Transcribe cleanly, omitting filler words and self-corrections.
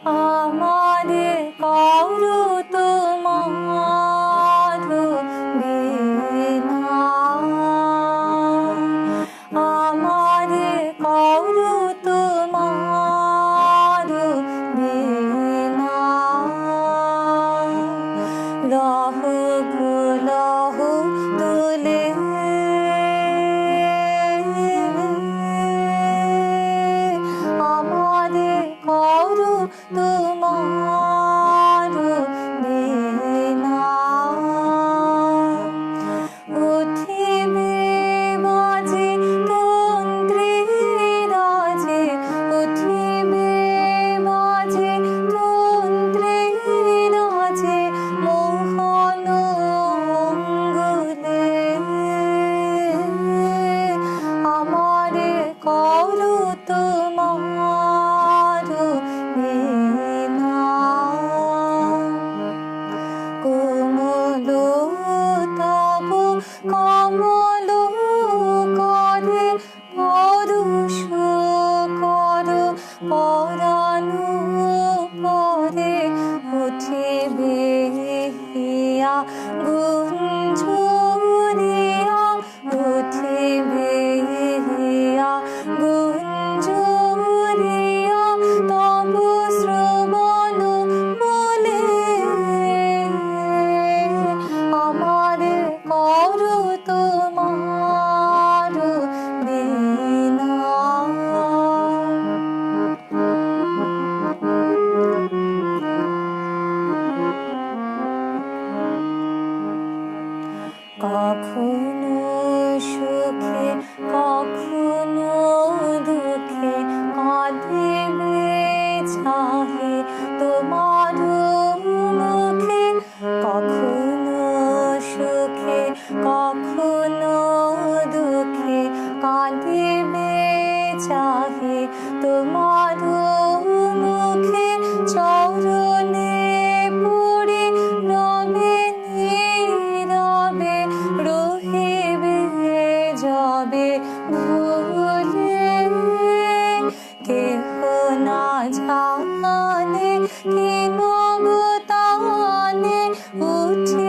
আমাদের করো তোমার বিনা, আমাদের করো তোমার বিনা। লহো গো লহো তুলে আমাদের করো তোমার বিনা। উঠিবে বাজে তন্ত্রী রাজে, উঠিবে বাজে তন্ত্রী রাজে, মোহন অঙ্গুলে আমারে করো তোমার বিনা। কোমল তব কমল করে পরশ করো পরাণ পরে, উঠিবে হিয়া গুঞ্জরিয়া, উঠিবে হিয়া গুঞ্জরিয়া, তব শ্রবণ বলে আমারে করো তোমার বিনা। কখনো সুখে কখনো দুঃখে কাঁদিবে চাহে তোমার মুখে, কখনো সুখে কখনো দুঃখে কাঁদিবে চাহে তোমার মুখে। চরণে পড়ে রবে নীরবে, রহিবে যবে ভুলে, কেহ না জানে কি নব তানে উঠি